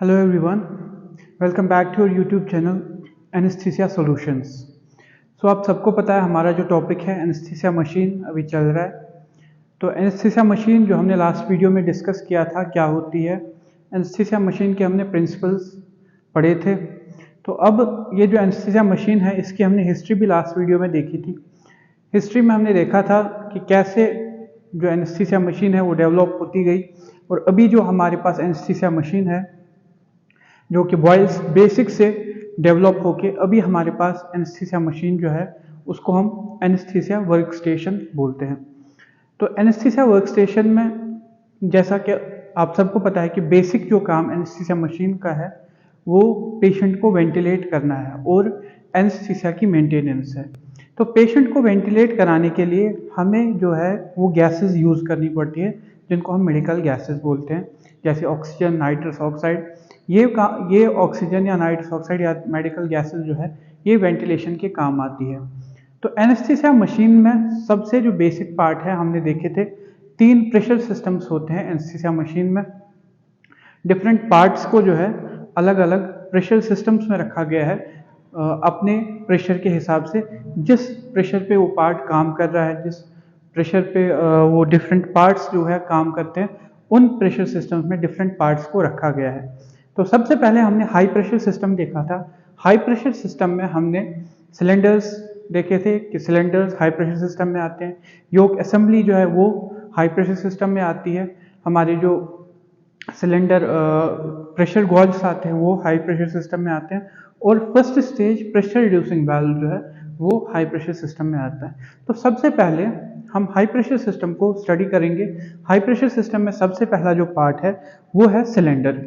Hello everyone, welcome back to your YouTube channel Anesthesia Solutions। आप सबको पता है हमारा जो टॉपिक है एनेस्थीसिया मशीन अभी चल रहा है। तो एनेस्थीसिया मशीन जो हमने लास्ट वीडियो में डिस्कस किया था क्या होती है, एनेस्थीसिया मशीन के हमने प्रिंसिपल्स पढ़े थे। तो अब ये जो एनेस्थीसिया मशीन है इसकी हमने हिस्ट्री भी लास्ट वीडियो में देखी थी। हिस्ट्री में हमने देखा था कि कैसे जो एनेस्थीसिया मशीन है वो डेवलप होती गई और अभी जो हमारे पास एनेस्थीसिया मशीन है जो कि बॉयल्स बेसिक से डेवलप होके अभी हमारे पास एनेस्थीसिया मशीन जो है उसको हम एनेस्थीसिया वर्क स्टेशन बोलते हैं। तो एनेस्थीसिया वर्क स्टेशन में जैसा कि आप सबको पता है कि बेसिक जो काम एनेस्थीसिया मशीन का है वो पेशेंट को वेंटिलेट करना है और एनेस्थीसिया की मेंटेनेंस है। तो पेशेंट को वेंटिलेट कराने के लिए हमें जो है वो गैसेस यूज़ करनी पड़ती है जिनको हम मेडिकल गैसेस बोलते हैं, जैसे ऑक्सीजन, नाइट्रस ऑक्साइड। ये ऑक्सीजन या नाइट्रस ऑक्साइड या मेडिकल गैसेस जो है ये वेंटिलेशन के काम आती है। तो एनेस्थीसिया मशीन में सबसे जो बेसिक पार्ट है हमने देखे थे, 3 प्रेशर सिस्टम्स होते हैं एनेस्थीसिया मशीन में। डिफरेंट पार्ट्स को जो है अलग अलग प्रेशर सिस्टम्स में रखा गया है अपने प्रेशर के हिसाब से। जिस प्रेशर पे वो पार्ट काम कर रहा है, जिस प्रेशर पे वो डिफरेंट पार्ट्स जो है काम करते हैं, उन प्रेशर सिस्टम्स में डिफरेंट पार्ट्स को रखा गया है। तो सबसे पहले हमने हाई प्रेशर सिस्टम देखा था। हाई प्रेशर सिस्टम में हमने सिलेंडर्स देखे थे कि सिलेंडर्स हाई प्रेशर सिस्टम में आते हैं। योक असेंबली जो है वो हाई प्रेशर सिस्टम में आती है। हमारे जो सिलेंडर प्रेशर गॉल्स आते हैं वो हाई प्रेशर सिस्टम में आते हैं। और first stage pressure reducing valve जो है वो हाई प्रेशर सिस्टम में आता है। तो सबसे पहले हम हाई प्रेशर सिस्टम को स्टडी करेंगे। हाई प्रेशर सिस्टम में सबसे पहला जो पार्ट है वो है सिलेंडर।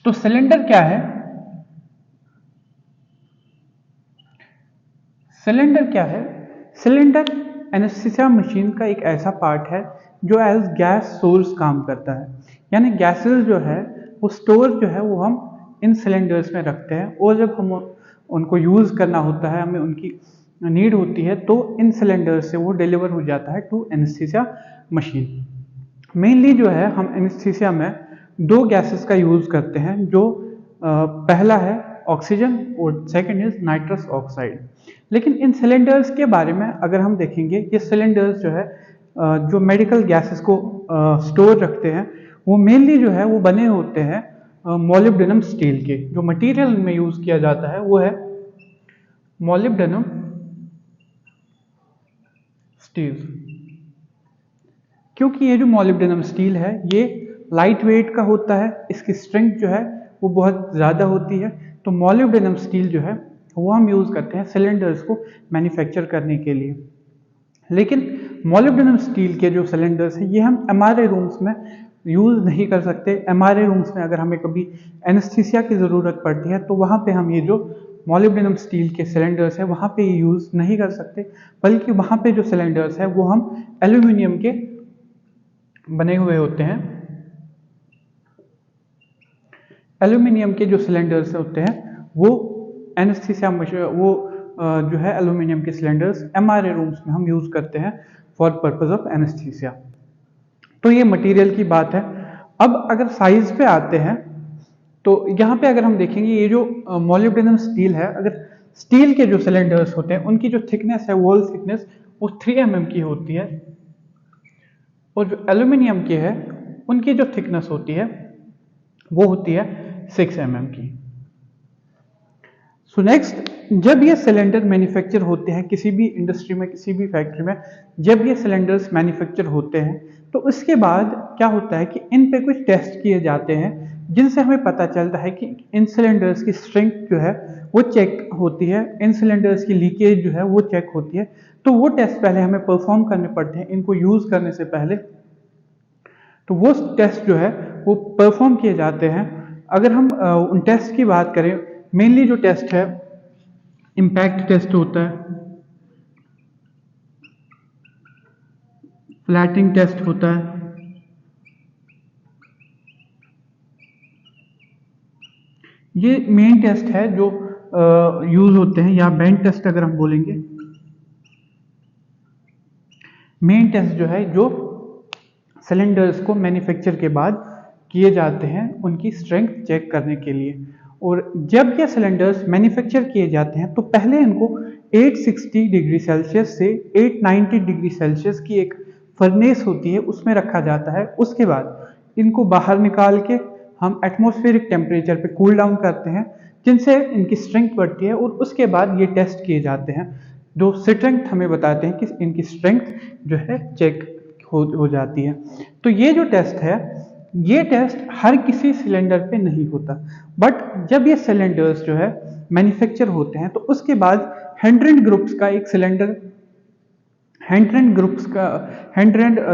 तो सिलेंडर क्या है? सिलेंडर क्या है? सिलेंडर एनेस्थीसिया मशीन का एक ऐसा पार्ट है जो एज गैस सोर्स काम करता है। यानी गैसेस जो है वो स्टोर जो है वो हम इन सिलेंडर्स में रखते हैं और जब हम उनको यूज़ करना होता है, हमें उनकी नीड होती है, तो इन सिलेंडर्स से वो डिलीवर हो जाता है टू एनेस्थीसिया मशीन। मेनली जो है हम एनेस्थीसिया में 2 गैसेस का यूज़ करते हैं। जो पहला है ऑक्सीजन और सेकंड इज नाइट्रस ऑक्साइड। लेकिन इन सिलेंडर्स के बारे में अगर हम देखेंगे, ये सिलेंडर्स जो है जो मेडिकल गैसेस को स्टोर रखते हैं वो मेनली जो है वो बने होते हैं मोलिब्डेनम स्टील के। जो मटेरियल में यूज़ किया जाता है वो है मोलिब्डेनम स्टील। क्योंकि ये जो मोलिब्डेनम स्टील है ये लाइट वेट का होता है, इसकी स्ट्रेंथ जो है वो बहुत ज़्यादा होती है। तो मोलिब्डेनम स्टील जो है वो हम यूज़ करते हैं सिलेंडर्स को मैन्युफैक्चर करने के लिए। लेकिन मोलिब्डेनम स्टील के जो सिलेंडर्स हैं ये हम एमआरआई रूम्स में यूज़ नहीं कर सकते। एमआरआई रूम्स में अगर हमें कभी एनेस्थीसिया की ज़रूरत पड़ती है तो वहाँ पे हम ये जो मोलिब्डेनम स्टील के सिलेंडर्स हैं वहाँ पे यूज़ नहीं कर सकते, बल्कि वहाँ पे जो सिलेंडर्स हैं वो हम एल्यूमिनियम के बने हुए होते हैं। एल्यूमिनियम के जो सिलेंडर्स होते हैं वो एनेस्थीसिया वो जो है एल्यूमिनियम के सिलेंडर्स एमआरआई रूम्स में हम यूज़ करते हैं फॉर पर्पस ऑफ एनेस्थीसिया। तो ये मटेरियल की बात है। अब अगर साइज पे आते हैं तो यहाँ पे अगर हम देखेंगे ये जो मोलिब्डेनम स्टील है, अगर स्टील के जो सिलेंडर्स होते हैं उनकी जो थिकनेस है, वॉल थिकनेस, वो 3 mm की होती है। और जो एल्यूमिनियम की है उनकी जो थिकनेस होती है वो होती है 6 mm की। सो नेक्स्ट, जब ये सिलेंडर मैन्युफैक्चर होते हैं किसी भी इंडस्ट्री में, किसी भी फैक्ट्री में, जब ये सिलेंडर्स मैन्युफैक्चर होते हैं तो उसके बाद क्या होता है कि इन पे कुछ टेस्ट किए जाते हैं जिनसे हमें पता चलता है कि इन सिलेंडर्स की स्ट्रेंथ जो है वो चेक होती है, इन सिलेंडर्स की लीकेज जो है वो चेक होती है। तो वो टेस्ट पहले हमें परफॉर्म करने पड़ते हैं इनको यूज़ करने से पहले। तो वो टेस्ट जो है वो परफॉर्म किए जाते हैं। अगर हम उन टेस्ट की बात करें, मेनली जो टेस्ट है इम्पैक्ट टेस्ट होता है, फ्लैटिंग टेस्ट होता है, ये मेन टेस्ट है जो यूज होते हैं। या बेंड टेस्ट अगर हम बोलेंगे, मेन टेस्ट जो है जो सिलेंडर्स को मैन्युफैक्चर के बाद किए जाते हैं उनकी स्ट्रेंथ चेक करने के लिए। और जब ये सिलेंडर्स मैन्युफैक्चर किए जाते हैं तो पहले इनको 860 डिग्री सेल्सियस से 890 डिग्री सेल्सियस की एक फर्नेस होती है उसमें रखा जाता है। उसके बाद इनको बाहर निकाल के हम एटमॉस्फेरिक टेम्परेचर पे कूल डाउन करते हैं, जिनसे इनकी स्ट्रेंथ बढ़ती है। और उसके बाद ये टेस्ट किए जाते हैं जो स्ट्रेंथ हमें बताते हैं कि इनकी स्ट्रेंथ जो है चेक हो जाती है। तो ये जो टेस्ट है, ये टेस्ट हर किसी सिलेंडर पे नहीं होता, बट जब ये सिलेंडर्स जो है मैन्युफैक्चर होते हैं तो उसके बाद हेंड्रेड ग्रुप्स का एक सिलेंडर, हेंड्रेड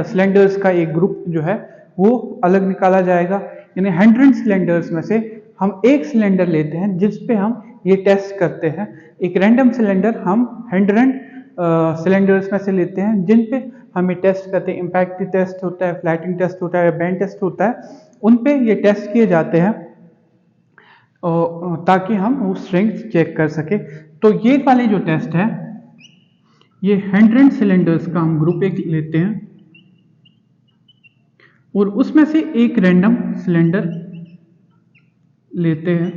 सिलेंडर्स का एक ग्रुप जो है वो अलग निकाला जाएगा। यानी 100 सिलेंडर्स में से हम एक सिलेंडर लेते हैं जिस पे हम ये टेस्ट करते हैं। एक रैंडम सिलेंडर हम 100 सिलेंडर्स में से लेते हैं जिन पे हमें टेस्ट करते हैं। इम्पैक्ट टेस्ट होता है, फ्लैटिंग टेस्ट होता है, बैंड टेस्ट होता है, उन पे ये टेस्ट किए जाते हैं ताकि हम वो स्ट्रेंथ चेक कर सके। तो ये वाले जो टेस्ट है, ये 100 सिलेंडर्स का हम ग्रुप एक लेते हैं और उसमें से एक रैंडम सिलेंडर लेते हैं,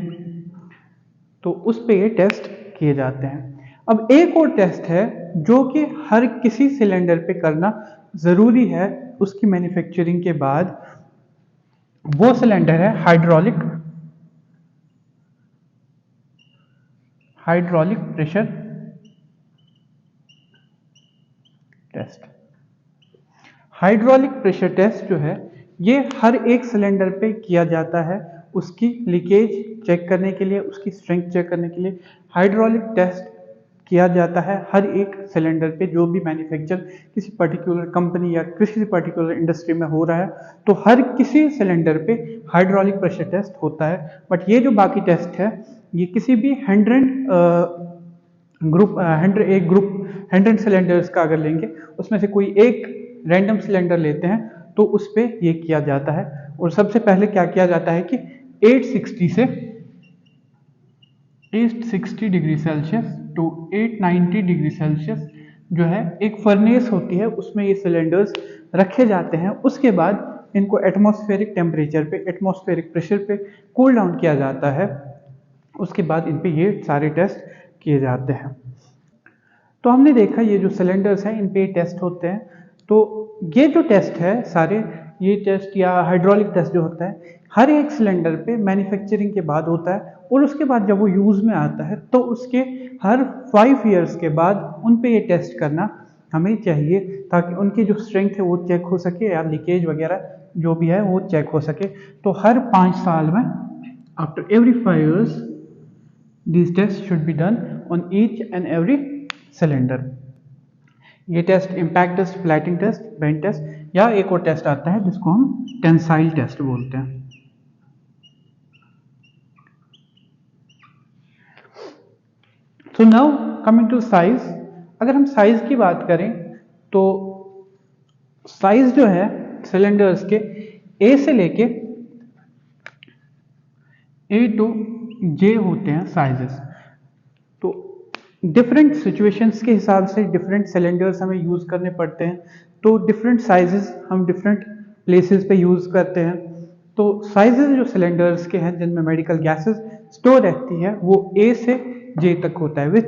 तो उस पे ये टेस्ट किए जाते हैं। अब एक और टेस्ट है जो कि हर किसी सिलेंडर पे करना ज़रूरी है उसकी मैन्युफैक्चरिंग के बाद। वो सिलेंडर है hydraulic pressure test. Hydraulic pressure test जो है ये हर एक सिलेंडर पे किया जाता है उसकी लीकेज चेक करने के लिए, उसकी स्ट्रेंथ चेक करने के लिए हाइड्रोलिक टेस्ट किया जाता है हर एक सिलेंडर पे। जो भी मैन्युफैक्चर किसी पर्टिकुलर कंपनी या किसी पर्टिकुलर इंडस्ट्री में हो रहा है तो हर किसी सिलेंडर पे हाइड्रोलिक प्रेशर टेस्ट होता है। बट ये जो बाकी टेस्ट है ये किसी भी 100 सिलेंडर्स का अगर लेंगे उसमें से कोई एक रैंडम सिलेंडर लेते हैं तो उस पर ये किया जाता है। और सबसे पहले क्या किया जाता है कि 860 degree Celsius to 890 degree Celsius जो है एक फर्नेस होती है, उसमें ये सिलेंडर्स रखे जाते हैं। उसके बाद इनको एटमॉस्फेरिक टेम्परेचर पे, एटमॉस्फेरिक प्रेशर पे कूल डाउन किया जाता है। उसके बाद इन पे ये सारे टेस्ट किए जाते हैं। तो हमने देखा ये जो सिलेंडर्स हैं इन पे टेस्ट होते हैं। तो ये जो टेस्ट है सारे, ये टेस्ट या हाइड्रोलिक टेस्ट जो होता है हर एक सिलेंडर पे मैन्युफैक्चरिंग के बाद होता है। और उसके बाद जब वो यूज़ में आता है तो उसके हर 5 इयर्स के बाद उन पे ये टेस्ट करना हमें चाहिए ताकि उनकी जो स्ट्रेंथ है वो चेक हो सके या लीकेज वगैरह जो भी है वो चेक हो सके। तो हर 5 साल में, after every 5 years, these tests should be done on each and every cylinder। ये test impact test, flatting test, bend test या एक और टेस्ट आता है जिसको हम टेंसाइल टेस्ट बोलते हैं। So now coming to size. अगर हम साइज की बात करें तो साइज जो है सिलेंडर्स के ए से लेके ए टू जे होते हैं साइजेस। तो डिफरेंट सिचुएशंस के हिसाब से डिफरेंट सिलेंडर्स हमें यूज़ करने पड़ते हैं, तो डिफरेंट साइजेस हम डिफरेंट प्लेसेस पे यूज़ करते हैं। तो साइजेस जो सिलेंडर्स के हैं जिनमें मेडिकल गैसेस स्टोर रहती है वो ए से जे तक होता है। विथ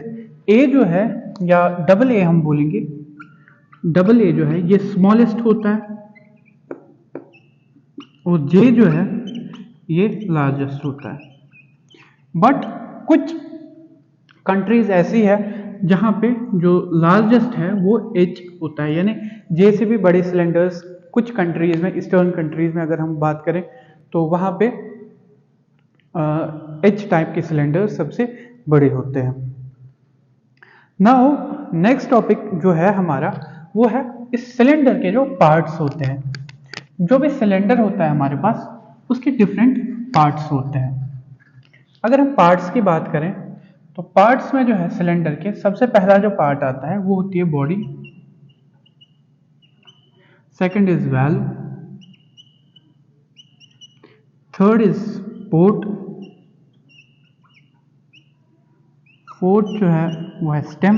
ए जो है या डबल ए हम बोलेंगे, डबल ए जो है ये स्मॉलेस्ट होता है और जे जो है ये लार्जेस्ट होता है। बट कुछ कंट्रीज ऐसी है जहाँ पे जो लार्जेस्ट है वो एच होता है, यानी जे से भी बड़े सिलेंडर्स कुछ कंट्रीज में, ईस्टर्न कंट्रीज में अगर हम बात करें तो वहाँ पे एच टाइप के सिलेंडर सबसे बड़े होते हैं। नाउ नेक्स्ट टॉपिक जो है हमारा वो है इस सिलेंडर के जो पार्ट्स होते हैं। जो भी सिलेंडर होता है हमारे पास उसके डिफरेंट पार्ट्स होते हैं। अगर हम पार्ट्स की बात करें तो पार्ट्स में जो है सिलेंडर के सबसे पहला जो पार्ट आता है वो होती है body, second is valve, third is port, fourth जो है वो है stem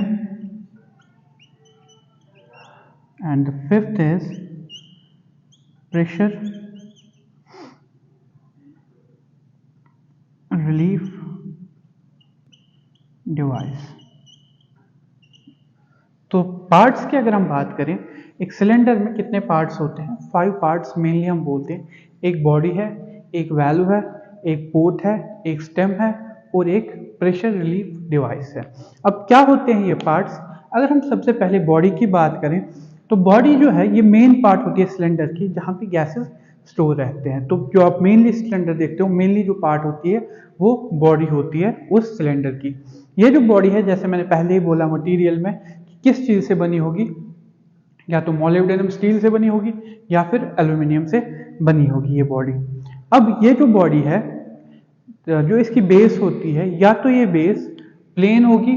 and fifth is pressure relief device. तो पार्ट्स की अगर हम बात करें, एक सिलेंडर में कितने पार्ट्स होते हैं? 5 पार्ट्स मेनली हम बोलते हैं। एक बॉडी है, एक वैल्यू है, एक पोर्ट है, एक स्टेम है और एक प्रेशर रिलीफ डिवाइस है। अब क्या होते हैं ये पार्ट्स? अगर हम सबसे पहले बॉडी की बात करें तो बॉडी जो है ये मेन पार्ट होती है सिलेंडर की, जहाँ पे गैसेस स्टोर रहते हैं। तो जो आप मेनली सिलेंडर देखते हो, मेनली जो पार्ट होती है वो बॉडी होती है उस सिलेंडर की। ये जो बॉडी है, जैसे मैंने पहले ही बोला मटेरियल में, किस चीज़ से बनी होगी? या तो मोलिब्डेनम स्टील से बनी होगी या फिर एल्यूमिनियम से बनी होगी ये बॉडी। अब ये जो बॉडी है, जो इसकी बेस होती है, या तो ये बेस प्लेन होगी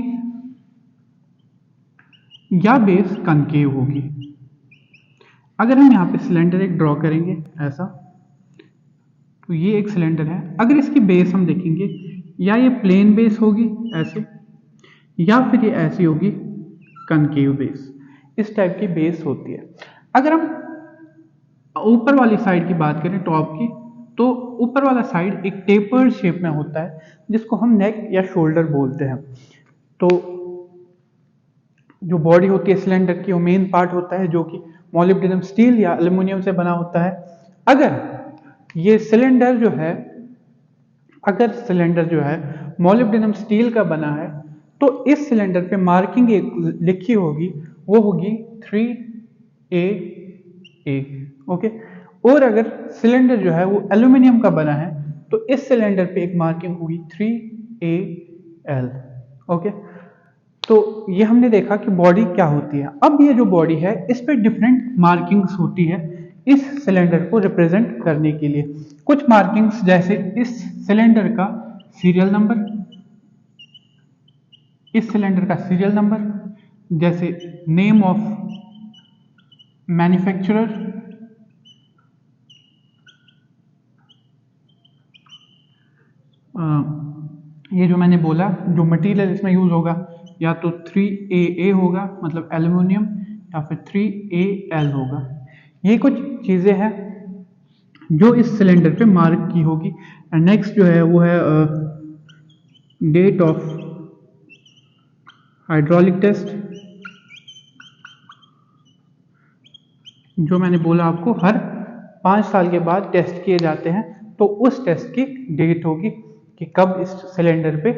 या बेस कनकेव होगी। अगर हम यहाँ पे सिलेंडर एक ड्रॉ करेंगे ऐसा, तो ये एक सिलेंडर है। अगर इसकी बेस हम देखेंगे, या ये प्लेन बेस होगी ऐसे, या फिर ये ऐसी होगी कनकेव बेस। इस टाइप की बेस होती है। अगर हम ऊपर वाली साइड की बात करें, टॉप की, तो ऊपर वाला साइड एक टेपर्ड शेप में होता है, जिसको हम नेक या शोल्डर बोलते हैं। तो जो बॉडी होती है सिलेंडर की, वो मेन पार्ट होता है जो कि मोलिब्डेनम स्टील या एल्यूमिनियम से बना होता है। अगर ये सिलेंडर जो है, अगर सिलेंडर जो है मोलिब्डेनम स्टील का बना है, तो इस सिलेंडर पे मार्किंग एक लिखी होगी, वो होगी 3AA। ओके। और अगर सिलेंडर जो है वो एल्यूमिनियम का बना है, तो इस सिलेंडर पे एक मार्किंग होगी 3AL। ओके। तो ये हमने देखा कि बॉडी क्या होती है। अब ये जो बॉडी है, इस पे डिफरेंट मार्किंग्स होती है इस सिलेंडर को रिप्रेजेंट करने के लिए। कुछ मार्किंग्स जैसे इस सिलेंडर का सीरियल नंबर, इस सिलेंडर का सीरियल नंबर, जैसे नेम ऑफ मैन्युफैक्चरर, ये जो मैंने बोला, जो मटेरियल इसमें यूज होगा, या तो 3AA होगा मतलब एल्यूमिनियम, या फिर 3AL होगा। ये कुछ चीज़ें हैं जो इस सिलेंडर पे मार्क की होगी। नेक्स्ट जो है वो है डेट ऑफ हाइड्रोलिक टेस्ट, जो मैंने बोला आपको हर 5 साल के बाद टेस्ट किए जाते हैं, तो उस टेस्ट की डेट होगी कि कब इस सिलेंडर पे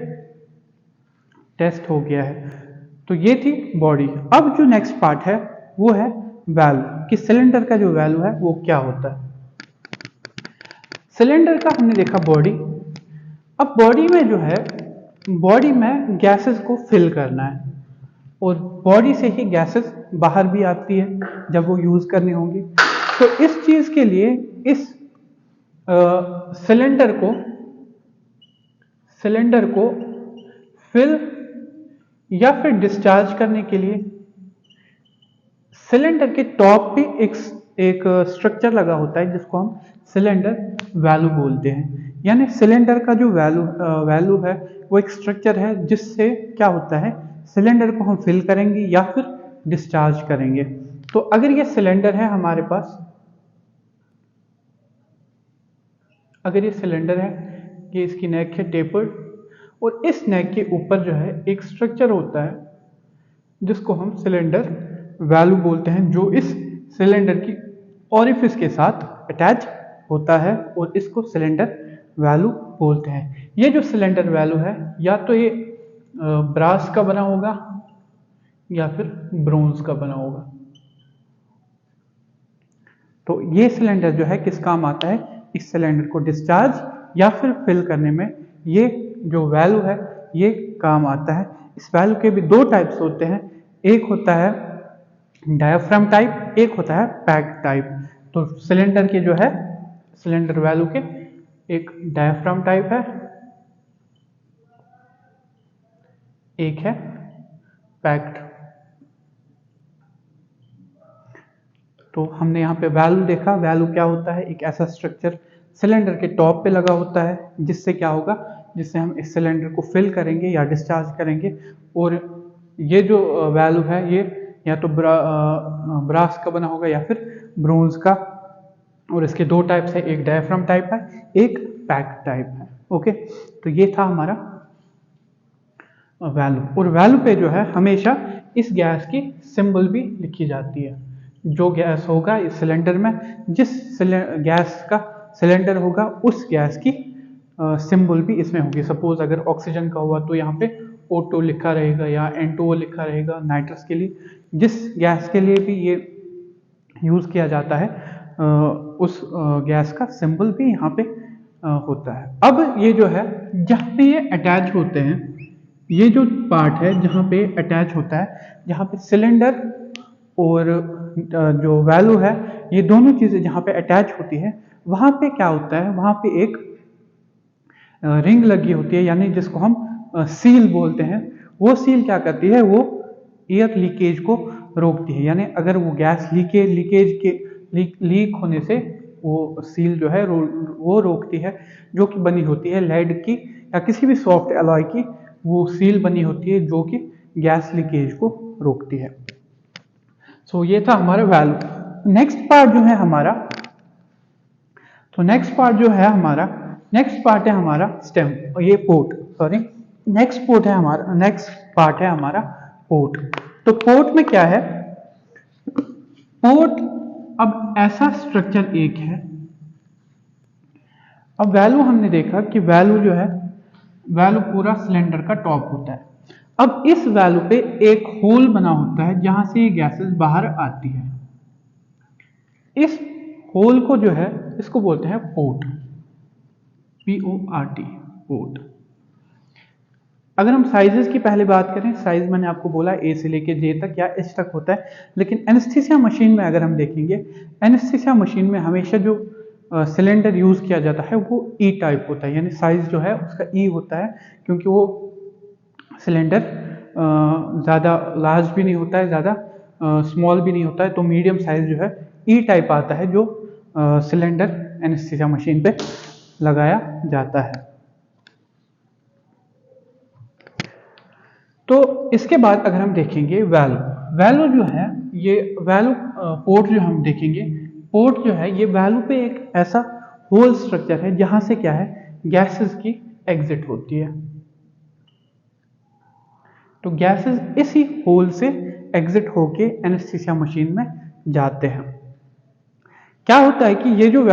टेस्ट हो गया है। तो ये थी बॉडी। अब जो नेक्स्ट पार्ट है वो है वैल्व, कि सिलेंडर का जो वैल्यू है वो क्या होता है। सिलेंडर का हमने देखा बॉडी। अब बॉडी में जो है, बॉडी में गैसेस को फिल करना है, और बॉडी से ही गैसेस बाहर भी आती है जब वो यूज करनी होंगी। तो इस चीज के लिए इस सिलेंडर को फिल या फिर डिस्चार्ज करने के लिए सिलेंडर के टॉप पे एक स्ट्रक्चर लगा होता है, जिसको हम सिलेंडर वैल्यू बोलते हैं। यानी सिलेंडर का जो वैल्यू है वो एक स्ट्रक्चर है, जिससे क्या होता है, सिलेंडर को हम फिल करेंगे या फिर डिस्चार्ज करेंगे। तो अगर ये सिलेंडर है हमारे पास, अगर ये सिलेंडर है, ये इसकी नेक है टेपर्ड, और इस नेक के ऊपर जो है एक स्ट्रक्चर होता है जिसको हम सिलेंडर वैल्यू बोलते हैं, जो इस सिलेंडर की ओरिफिस के साथ अटैच होता है, और इसको सिलेंडर वैल्यू बोलते हैं। ये जो सिलेंडर वैल्यू है, या तो ये ब्रास का बना होगा या फिर ब्रोंज का बना होगा। तो ये सिलेंडर जो है किस काम आता है, इस सिलेंडर को डिस्चार्ज या फिर फिल करने में ये जो वैल्यू है ये काम आता है। इस वैल्यू के भी दो टाइप्स होते हैं, एक होता है डायाफ्राम टाइप, एक होता है पैक टाइप। तो सिलेंडर के जो है, सिलेंडर वैल्यू के एक डायाफ्राम टाइप है, एक है पैक्ड। तो हमने यहाँ पे वैल्यू देखा। वैल्यू क्या होता है, एक ऐसा स्ट्रक्चर सिलेंडर के टॉप पे लगा होता है, जिससे क्या होगा, जिससे हम इस सिलेंडर को फिल करेंगे या डिस्चार्ज करेंगे। और ये जो वैल्यू है ये या तो ब्रास का बना होगा या फिर ब्रोंज का। और इसके दो टाइप्स है, एक डायफ्राम टाइप है, एक पैक टाइप है। ओके, तो ये था हमारा वैल्यू, और वैल्यू पे जो है हमेशा इस गैस की सिंबल भी लिखी जाती है। जो गैस होगा इस सिलेंडर में, जिस गैस का सिलेंडर होगा उस गैस की सिंबल भी इसमें होगी। सपोज अगर ऑक्सीजन का हुआ तो यहाँ पे O2 लिखा रहेगा या N2O लिखा रहेगा नाइट्रस के लिए। जिस गैस के लिए भी ये यूज़ किया जाता है उस गैस का सिंबल भी यहाँ पे होता है। अब ये जो है जहाँ पे ये अटैच होते हैं, ये जो पार्ट है जहाँ पे अटैच होता है, जहाँ पे सिलेंडर और जो वैल्यू है, ये दोनों चीज़ें जहाँ पे अटैच होती है, वहाँ पे क्या होता है, वहाँ पे एक रिंग लगी होती है, यानी जिसको हम सील बोलते हैं। वो सील क्या करती है, वो एयर लीकेज को रोकती है। यानी अगर वो गैस लीकेज के लीक होने से वो सील जो है वो रोकती है, जो कि बनी होती है लेड की या किसी भी सॉफ्ट एलॉय की। वो सील बनी होती है जो कि गैस लीकेज को रोकती है। सो ये था हमारा वैल्यू। नेक्स्ट पार्ट जो है हमारा, तो नेक्स्ट पार्ट है हमारा स्टेम, और ये पोर्ट, सॉरी नेक्स्ट पार्ट है हमारा पोर्ट। तो पोर्ट में क्या है, पोर्ट अब ऐसा स्ट्रक्चर एक है। अब वैल्यू हमने देखा कि वैल्यू जो है, वैल्यू पूरा सिलेंडर का टॉप होता है। अब इस वैल्यू पे एक होल बना होता है जहां से ये गैसेस बाहर आती है। इस होल को जो है इसको बोलते हैं पोर्ट, PORT, पोर्ट। अगर हम साइजेस की पहले बात करें, साइज मैंने आपको बोला A से लेके J तक या H तक होता है, लेकिन एनेस्थीसिया मशीन में अगर हम देखेंगे, एनेस्थीसिया मशीन में हमेशा जो सिलेंडर यूज किया जाता है वो E टाइप होता है, यानी साइज जो है उसका E होता है, क्योंकि वो सिलेंडर ज़्यादा लार्ज भी नहीं होता है, ज़्यादा स्मॉल भी नहीं होता है, तो मीडियम साइज जो है E टाइप आता है, जो सिलेंडर एनेस्थीसिया मशीन पे लगाया जाता है। तो इसके बाद अगर हम देखेंगे वैल्यू जो है, ये वैल्यू पोर्ट जो हम देखेंगे, पोर्ट जो है ये वैल्यू पे एक ऐसा होल स्ट्रक्चर है जहां से क्या है, गैसेस की एग्जिट होती है। तो गैसेस इसी होल से एग्जिट होके एनेस्थीसिया मशीन में जाते हैं। क्या होता है कि ये जो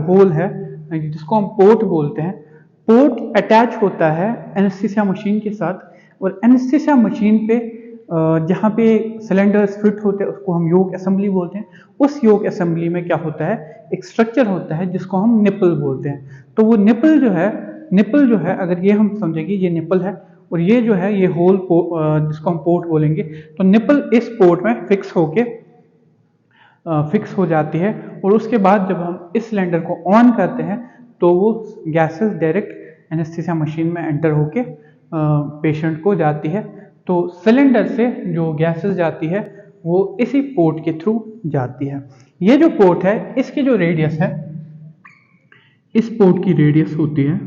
होल है जिसको हम पोर्ट बोलते हैं, पोर्ट अटैच होता है एनेस्थीसिया मशीन के साथ, और एनेस्थीसिया मशीन पे जहाँ पे सिलेंडर्स फिट होते हैं उसको हम योक असेंबली बोलते हैं। उस योक असेंबली में क्या होता है, एक स्ट्रक्चर होता है जिसको हम निपल बोलते हैं। तो वो निपल जो है अगर ये हम समझेंगे, ये निपल है और ये जो है ये होल जिसको हम पोर्ट बोलेंगे, तो निपल इस पोर्ट में फिक्स हो जाती है, और उसके बाद जब हम इस सिलेंडर को ऑन करते हैं तो वो गैसेस डायरेक्ट एनेस्थीसिया मशीन में एंटर होके पेशेंट को जाती है। तो सिलेंडर से जो गैसेस जाती है वो इसी पोर्ट के थ्रू जाती है। ये जो पोर्ट है इसकी जो रेडियस है, इस पोर्ट की रेडियस होती है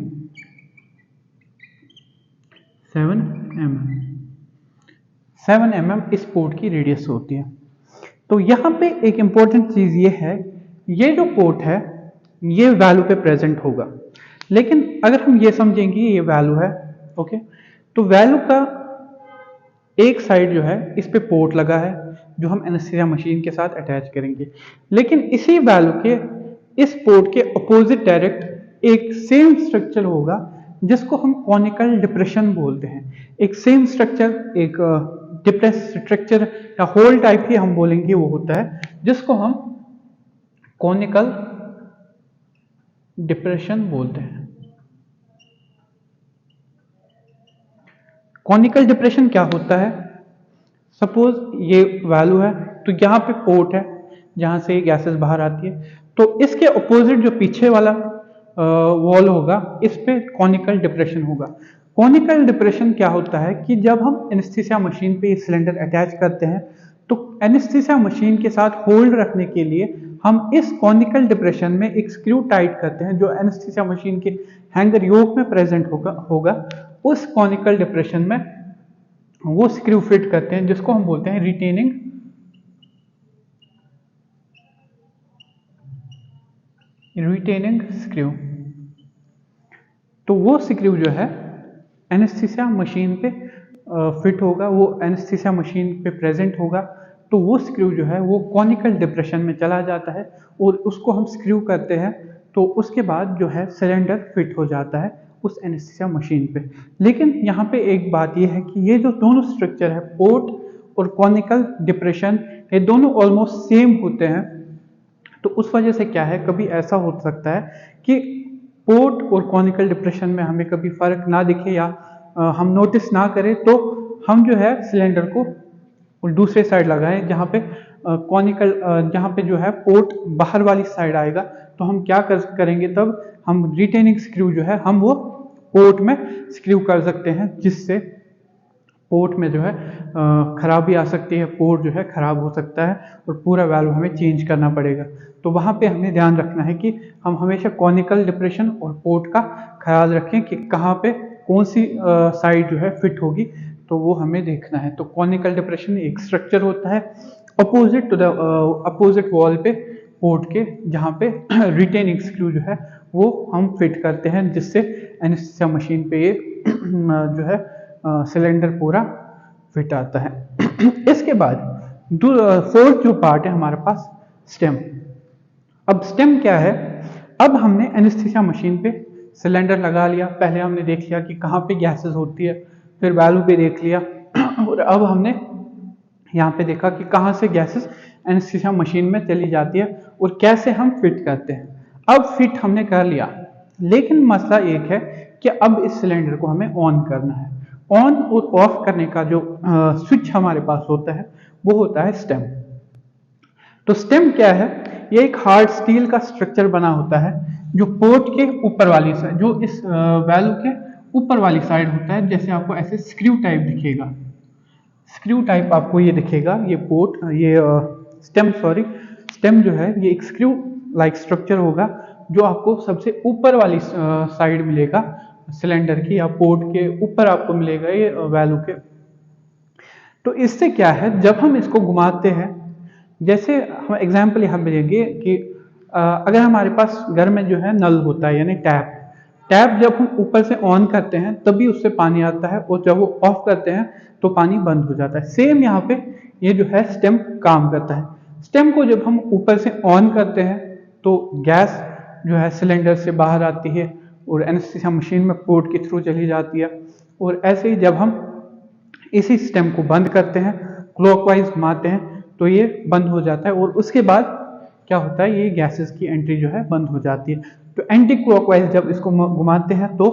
7 mm। इस पोर्ट की रेडियस होती है। तो यहाँ पे एक इंपॉर्टेंट चीज ये है, ये जो पोर्ट है ये वैल्यू पे प्रेजेंट होगा, लेकिन अगर हम ये समझेंगे ये वैल्यू है, ओके, तो वैल्यू का एक साइड जो है इस पे पोर्ट लगा है जो हम एनेस्थीसिया मशीन के साथ अटैच करेंगे, लेकिन इसी वैल्यू के इस पोर्ट के अपोजिट डायरेक्ट एक सेम स्ट्रक्चर होगा जिसको हम कॉनिकल डिप्रेशन बोलते हैं। एक सेम स्ट्रक्चर, एक डिप्रेस स्ट्रक्चर या होल टाइप ही हम बोलेंगे, वो होता है जिसको हम कॉनिकल डिप्रेशन बोलते हैं। कॉनिकल डिप्रेशन क्या होता है, सपोज ये वैल्यू है तो यहाँ पे पोर्ट है जहां से गैसेस बाहर आती है, तो इसके अपोजिट जो पीछे वाला वॉल होगा इस पे कॉनिकल डिप्रेशन होगा। कॉनिकल डिप्रेशन क्या होता है कि जब हम एनेस्थीसिया मशीन पे सिलेंडर अटैच करते हैं तो एनेस्थीसिया मशीन के साथ होल्ड रखने के लिए हम इस कॉनिकल डिप्रेशन में एक स्क्रू टाइट करते हैं जो एनेस्थीसिया मशीन के हैंगर योक में प्रेजेंट होगा। उस कॉनिकल डिप्रेशन में वो स्क्रू फिट करते हैं जिसको हम बोलते हैं रिटेनिंग स्क्रू। तो वो स्क्रू जो है एनेस्थीसिया मशीन पे फिट होगा, वो एनेस्थीसिया मशीन पे प्रेजेंट होगा। तो वो स्क्रू जो है वो कॉनिकल डिप्रेशन में चला जाता है और उसको हम स्क्रू करते हैं, तो उसके बाद जो है सिलेंडर फिट हो जाता है उस एनेस्थीसिया मशीन पे। लेकिन यहाँ पे एक बात ये है कि ये जो दोनों स्ट्रक्चर है, पोर्ट और कॉनिकल डिप्रेशन, ये दोनों ऑलमोस्ट सेम होते हैं। तो उस वजह से क्या है, कभी ऐसा हो सकता है कि पोर्ट और कॉनिकल डिप्रेशन में हमें कभी फर्क ना दिखे या हम नोटिस ना करें, तो हम जो है सिलेंडर को दूसरे साइड लगाएं जहाँ पे कॉनिकल जहाँ पे जो है पोर्ट बाहर वाली साइड आएगा। तो हम क्या करेंगे, तब हम रिटेनिंग स्क्रू जो है हम वो पोर्ट में स्क्रू कर सकते हैं, जिससे पोर्ट में जो है खराबी आ सकती है, पोर्ट जो है खराब हो सकता है और पूरा वाल्व हमें चेंज करना पड़ेगा। तो वहाँ पे हमें ध्यान रखना है कि हम हमेशा कॉनिकल डिप्रेशन और पोर्ट का ख्याल रखें कि कहाँ पे कौन सी साइड जो है फिट होगी, तो वो हमें देखना है। तो कॉनिकल डिप्रेशन एक स्ट्रक्चर होता है opposite to the opposite wall पे पोर्ट के, जहाँ पे रिटेनिंग स्क्रू जो है वो हम फिट करते हैं, जिससे एनेस्थीसिया मशीन पे ये जो है सिलेंडर पूरा फिट आता है। इसके बाद फोर्थ जो पार्ट है हमारे पास, स्टेम। अब स्टेम क्या है, अब हमने एनेस्थीसिया मशीन पे सिलेंडर लगा लिया, पहले हमने देख लिया कि कहाँ पे गैसेस होती है, फिर वैल्यू पे देख लिया और अब हमने यहाँ पे देखा कि कहाँ से गैसेस एनेस्थीसिया मशीन में चली जाती है और कैसे हम फिट करते हैं। अब फिट हमने कर लिया, लेकिन मसला एक है कि अब इस सिलेंडर को हमें ऑन करना है। ऑन और ऑफ करने का जो स्विच हमारे पास होता है वो होता है स्टेम। तो स्टेम क्या है, ये एक हार्ड स्टील का स्ट्रक्चर बना होता है जो पोर्ट के ऊपर वाली साइड, जो इस वैल्यू के ऊपर वाली साइड होता है। जैसे आपको ऐसे स्क्रू टाइप दिखेगा, स्क्रू टाइप आपको ये दिखेगा, ये पोर्ट, ये स्टेम जो है ये एक स्क्रू लाइक स्ट्रक्चर होगा जो आपको सबसे ऊपर वाली साइड मिलेगा सिलेंडर की, या पोर्ट के ऊपर आपको मिलेगा ये वैल्यू के। तो इससे क्या है, जब हम इसको घुमाते हैं, जैसे हम एग्जांपल यहाँ पे देंगे कि अगर हमारे पास घर में जो है नल होता है यानी टैप, जब हम ऊपर से ऑन करते हैं तभी उससे पानी आता है और जब वो ऑफ करते हैं तो पानी बंद हो जाता है। सेम यहाँ पे ये जो है स्टेम काम करता है। स्टेम को जब हम ऊपर से ऑन करते हैं तो गैस जो है सिलेंडर से बाहर आती है और एनेस्थीसिया मशीन में पोर्ट के थ्रू चली जाती है। और ऐसे ही जब हम इसी स्टेम को बंद करते हैं, क्लॉकवाइज घुमाते हैं, तो ये बंद हो जाता है और उसके बाद क्या होता है, ये गैसेस की एंट्री जो है बंद हो जाती है। तो एंटी क्लॉकवाइज जब इसको घुमाते हैं तो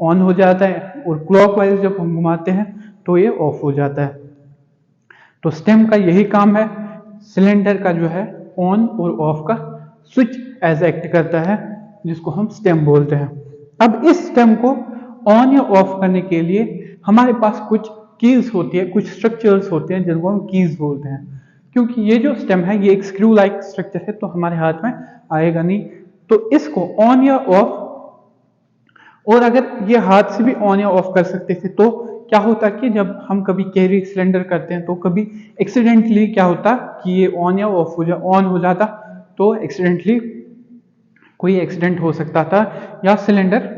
ऑन हो जाता है और क्लॉकवाइज जब हम घुमाते हैं तो ये ऑफ हो जाता है। तो स्टेम का यही काम है, सिलेंडर का जो है ऑन और ऑफ का स्विच एज एक्ट करता है, जिसको हम स्टेम बोलते हैं। अब इस स्टेम को ऑन या ऑफ करने के लिए हमारे पास कुछ कीज होती है, कुछ स्ट्रक्चर्स होते हैं जिनको हम कीज बोलते हैं। क्योंकि ये जो स्टेम है ये एक स्क्रू लाइक स्ट्रक्चर है, तो हमारे हाथ में आएगा नहीं। तो इसको ऑन या ऑफ, और अगर ये हाथ से भी ऑन या ऑफ कर सकते थे तो क्या होता कि जब हम कभी कैरी सिलेंडर करते हैं तो कभी एक्सीडेंटली क्या होता कि ये ऑन या ऑफ ऑन हो जाता, तो एक्सीडेंटली कोई एक्सीडेंट हो सकता था या सिलेंडर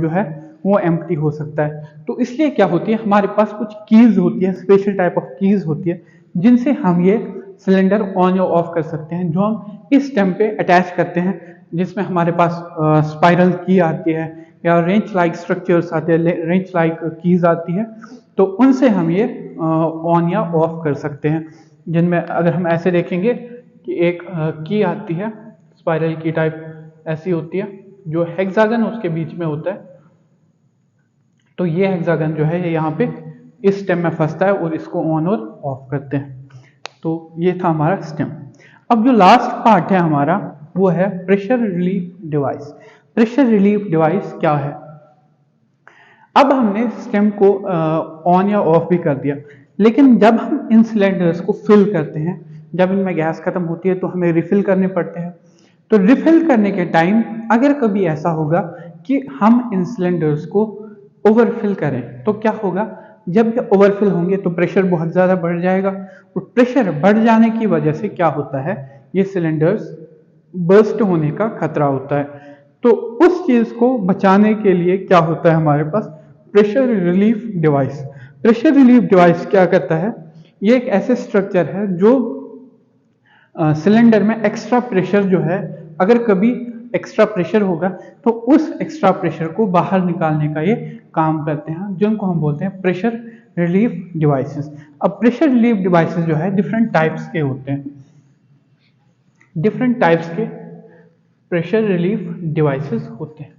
जो है वो एम्प्टी हो सकता है। तो इसलिए क्या होती है, हमारे पास कुछ कीज होती है, स्पेशल टाइप ऑफ कीज होती है, जिनसे हम ये सिलेंडर ऑन या ऑफ कर सकते हैं, जो हम इस स्टेम पे अटैच करते हैं, जिसमें हमारे पास स्पाइरल की आती है या रेंच लाइक स्ट्रक्चर्स आते हैं, रेंच लाइक कीज आती है। तो उनसे हम ये ऑन या ऑफ कर सकते हैं, जिनमें अगर हम ऐसे देखेंगे कि एक की आती है स्पाइरल की टाइप, ऐसी होती है, जो हेक्सागन उसके बीच में होता है। तो ये हेक्सागन जो है ये यहाँ पे इस स्टेम में फंसता है और इसको ऑन और ऑफ करते हैं। तो ये था हमारा स्टेम। अब जो लास्ट पार्ट है हमारा वो है pressure relief device. Pressure relief device क्या है? अब हमने स्टेम को ऑन या ऑफ भी कर दिया, लेकिन जब हम इन सिलेंडर्स को फिल करते हैं, जब इनमें गैस खत्म होती है तो हमें रिफिल करने पड़ते हैं। तो रिफिल करने के टाइम अगर कभी ऐसा होगा कि हम इन सिलेंडर्स को ओवरफिल करें, तो क्या होगा, जब ये ओवरफिल होंगे तो प्रेशर बहुत ज़्यादा बढ़ जाएगा और प्रेशर बढ़ जाने की वजह से क्या होता है, ये सिलेंडर्स बर्स्ट होने का खतरा होता है। तो उस चीज को बचाने के लिए क्या होता है हमारे पास, pressure relief device. Pressure relief device क्या करता है, ये एक ऐसे स्ट्रक्चर है जो सिलेंडर में एक्स्ट्रा प्रेशर जो है, अगर कभी एक्स्ट्रा प्रेशर होगा तो उस एक्स्ट्रा प्रेशर को बाहर निकालने का ये काम करते हैं, जिनको हम बोलते हैं प्रेशर रिलीफ डिवाइसेस। अब प्रेशर रिलीफ डिवाइसेस जो है डिफरेंट टाइप्स के होते हैं, डिफरेंट टाइप्स के प्रेशर रिलीफ डिवाइसेस होते हैं।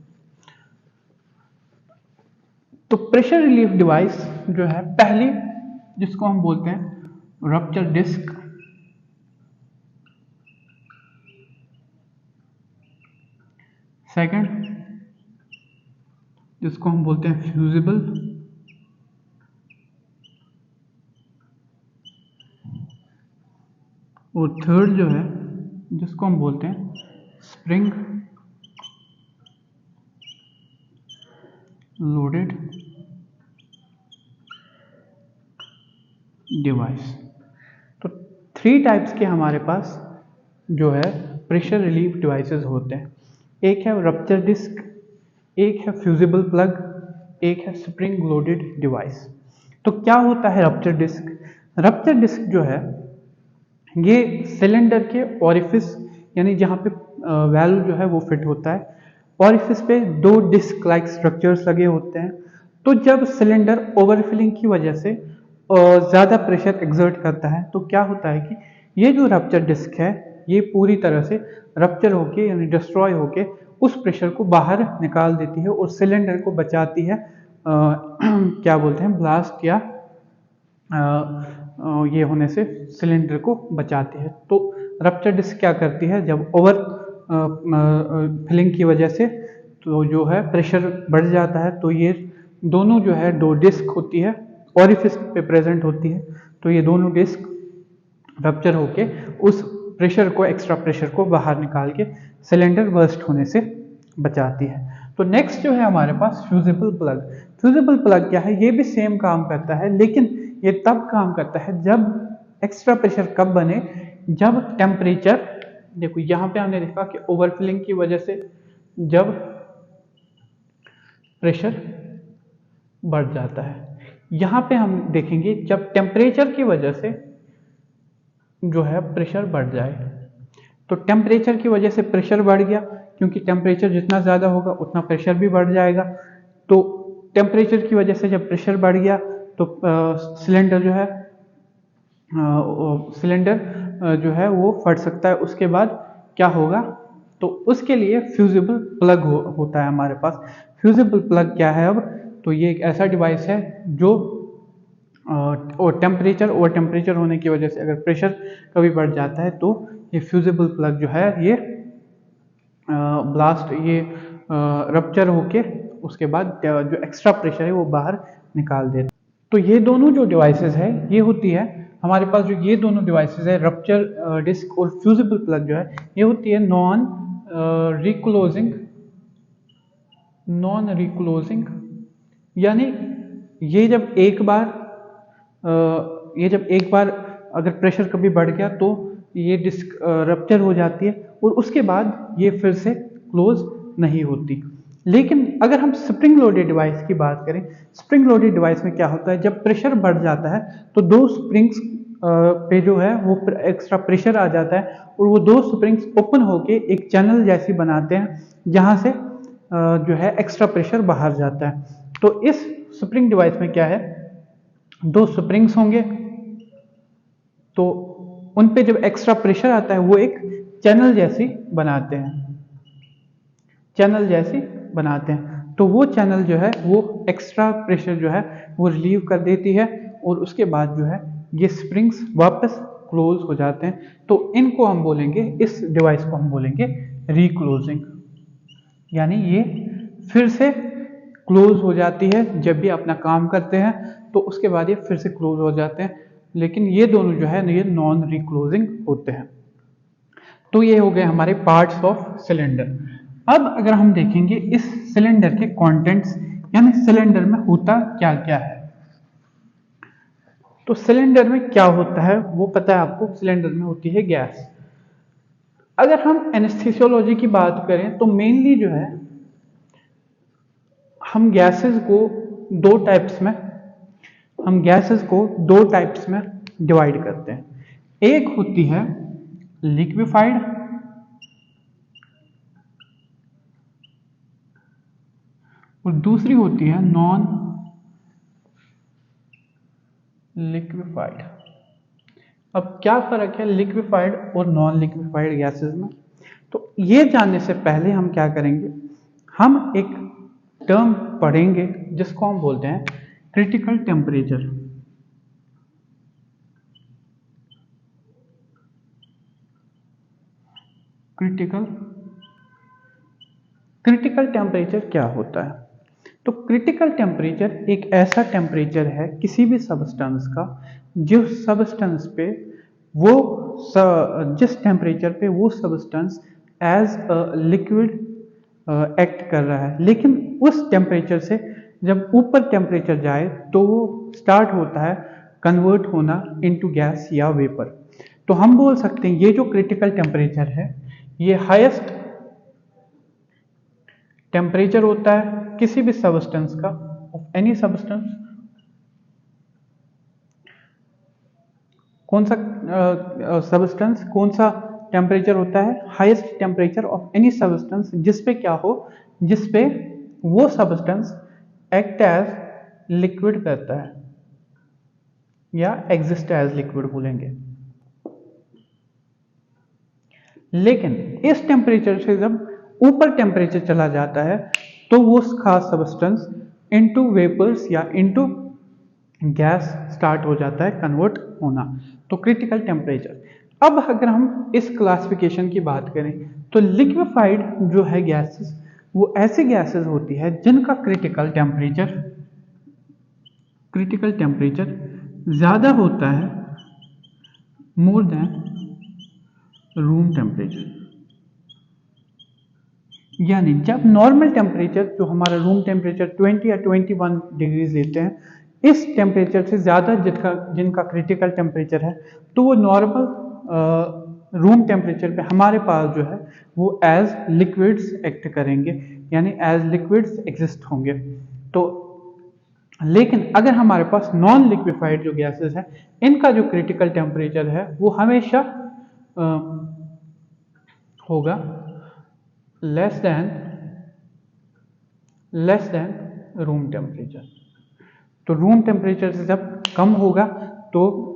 तो प्रेशर रिलीफ डिवाइस जो है, पहली जिसको हम बोलते हैं रप्चर डिस्क, सेकंड जिसको हम बोलते हैं फ्यूजिबल, और थर्ड जो है जिसको हम बोलते हैं स्प्रिंग लोडेड डिवाइस। तो 3 टाइप्स के हमारे पास जो है प्रेशर रिलीफ डिवाइसेस होते हैं। एक है रप्चर डिस्क, एक है फ्यूजिबल प्लग, एक है स्प्रिंग लोडेड डिवाइस। तो क्या होता है रप्चर डिस्क? रप्चर डिस्क जो है ये सिलेंडर के ओरिफिस, यानी जहाँ पे वैल्व जो है वो फिट होता है, ओरिफिस पे 2 डिस्क लाइक स्ट्रक्चर्स लगे होते हैं। तो जब सिलेंडर ओवरफिलिंग की वजह से ज़्यादा प्रेशर एक्सर्ट करता है तो क्या होता है कि ये जो रप्चर डिस्क है ये पूरी तरह से रप्चर होके यानी डिस्ट्रॉय होके उस प्रेशर को बाहर निकाल देती है और सिलेंडर को बचाती है क्या बोलते हैं ब्लास्ट या ये होने से सिलेंडर को बचाती है। तो रप्चर डिस्क क्या करती है, जब ओवर फिलिंग की वजह से तो जो है प्रेशर बढ़ जाता है, तो ये दोनों जो है 2 डिस्क होती है ओरिफिस पे प्रेजेंट होती है, तो ये दोनों डिस्क रप्चर होके उस प्रेशर को, एक्स्ट्रा प्रेशर को बाहर निकाल के सिलेंडर बर्स्ट होने से बचाती है। तो नेक्स्ट जो है हमारे पास फ्यूजिबल प्लग। फ्यूजिबल प्लग क्या है, ये भी सेम काम करता है, लेकिन ये तब काम करता है जब एक्स्ट्रा प्रेशर कब बने, जब टेम्परेचर, देखो यहाँ पे हमने देखा कि ओवरफिलिंग की वजह से जब प्रेशर बढ़ जाता है, यहाँ पे हम देखेंगे जब टेम्परेचर की वजह से जो है प्रेशर बढ़ जाए। तो टेम्परेचर की वजह से प्रेशर बढ़ गया, क्योंकि टेम्परेचर जितना ज़्यादा होगा उतना प्रेशर भी बढ़ जाएगा। तो टेम्परेचर की वजह से जब प्रेशर बढ़ गया तो सिलेंडर जो है वो फट सकता है। उसके बाद क्या होगा, तो उसके लिए फ्यूजिबल प्लग होता है हमारे पास। फ्यूजिबल प्लग क्या है अब, तो ये एक ऐसा डिवाइस है जो और ओवर टेम्परेचर होने की वजह से अगर प्रेशर कभी बढ़ जाता है तो ये फ्यूजिबल प्लग जो है ये ब्लास्ट, ये रप्चर होके उसके बाद जो एक्स्ट्रा प्रेशर है वो बाहर निकाल देता है। तो ये दोनों जो डिवाइसेस है ये होती है हमारे पास, जो ये दोनों डिवाइसेस है रप्चर डिस्क और फ्यूजिबल प्लग जो है ये होती है नॉन रिक्लोजिंग, यानी ये जब एक बार अगर प्रेशर कभी बढ़ गया तो ये डिस्क रप्चर हो जाती है और उसके बाद ये फिर से क्लोज नहीं होती। लेकिन अगर हम स्प्रिंग लोडेड डिवाइस की बात करें, स्प्रिंग लोडेड डिवाइस में क्या होता है, जब प्रेशर बढ़ जाता है तो 2 स्प्रिंग्स पे जो है वो एक्स्ट्रा प्रेशर आ जाता है और वो 2 स्प्रिंग्स ओपन होके एक चैनल जैसी बनाते हैं जहां से जो है एक्स्ट्रा प्रेशर बाहर जाता है। तो इस स्प्रिंग डिवाइस में क्या है, 2 स्प्रिंग्स होंगे, तो उन पे जब एक्स्ट्रा प्रेशर आता है वो एक चैनल जैसी बनाते हैं, तो वो चैनल जो है वो एक्स्ट्रा प्रेशर जो है वो रिलीव कर देती है और उसके बाद जो है ये स्प्रिंग्स वापस क्लोज हो जाते हैं। तो इनको हम बोलेंगे, इस डिवाइस को हम बोलेंगे रिक्लोजिंग, यानी ये फिर से क्लोज हो जाती है जब भी अपना काम करते हैं तो उसके बाद ये फिर से क्लोज हो जाते हैं। लेकिन ये दोनों जो है ये नॉन रिक्लोजिंग होते हैं। तो ये हो गए हमारे पार्ट्स ऑफ सिलेंडर। अब अगर हम देखेंगे इस सिलेंडर के कंटेंट्स, यानी सिलेंडर में होता क्या क्या है, तो सिलेंडर में क्या होता है वो पता है आपको, सिलेंडर में होती है गैस। अगर हम एनेस्थीसियोलॉजी की बात करें तो मेनली जो है हम गैसेस को दो टाइप्स में डिवाइड करते हैं। एक होती है लिक्विफाइड और दूसरी होती है नॉन लिक्विफाइड। अब क्या फर्क है लिक्विफाइड और नॉन लिक्विफाइड गैसेस में? तो ये जानने से पहले हम क्या करेंगे, हम एक टर्म पढ़ेंगे जिसको हम बोलते हैं क्रिटिकल टेम्परेचर। क्रिटिकल टेम्परेचर क्या होता है? तो क्रिटिकल टेम्परेचर एक ऐसा टेम्परेचर है किसी भी सबस्टेंस का जिस सबस्टेंस पे वो जिस टेम्परेचर पे वो substance as a liquid act कर रहा है, लेकिन उस टेम्परेचर से जब ऊपर टेम्परेचर जाए तो वो स्टार्ट होता है कन्वर्ट होना इनटू गैस या वेपर। तो हम बोल सकते हैं ये जो क्रिटिकल टेम्परेचर है ये हाईएस्ट टेम्परेचर होता है किसी भी सबस्टेंस का, ऑफ एनी सबस्टेंस। कौन सा सबस्टेंस, कौन सा टेम्परेचर होता है? Highest temperature of any substance जिसपे क्या हो, जिसपे वो सबस्टेंस एक्ट एज लिक्विड करता है या एग्जिस्ट एज लिक्विड बोलेंगे। लेकिन इस टेम्परेचर से जब ऊपर टेम्परेचर चला जाता है तो वो खास सबस्टेंस इनटू वेपर्स या इनटू गैस स्टार्ट हो जाता है कन्वर्ट होना। तो क्रिटिकल टेम्परेचर। अब अगर हम इस क्लासिफिकेशन की बात करें तो लिक्विफाइड जो है गैसेस वो ऐसी गैसेस होती है जिनका क्रिटिकल टेम्परेचर ज्यादा होता है मोर देन रूम टेम्परेचर। यानी जब नॉर्मल टेम्परेचर जो हमारा रूम टेम्परेचर 20 या 21 डिग्रीज लेते हैं, इस टेम्परेचर से ज़्यादा जिनका क्रिटिकल टेम्परेचर है तो वो नॉर्मल रूम टेम्परेचर पे हमारे पास जो है वो एज लिक्विड्स एक्ट करेंगे, यानी एज लिक्विड्स एग्जिस्ट होंगे। तो लेकिन अगर हमारे पास नॉन लिक्विफाइड जो गैसेस है इनका जो क्रिटिकल टेम्परेचर है वो हमेशा होगा लेस देन रूम टेम्परेचर। तो रूम टेम्परेचर से जब कम होगा तो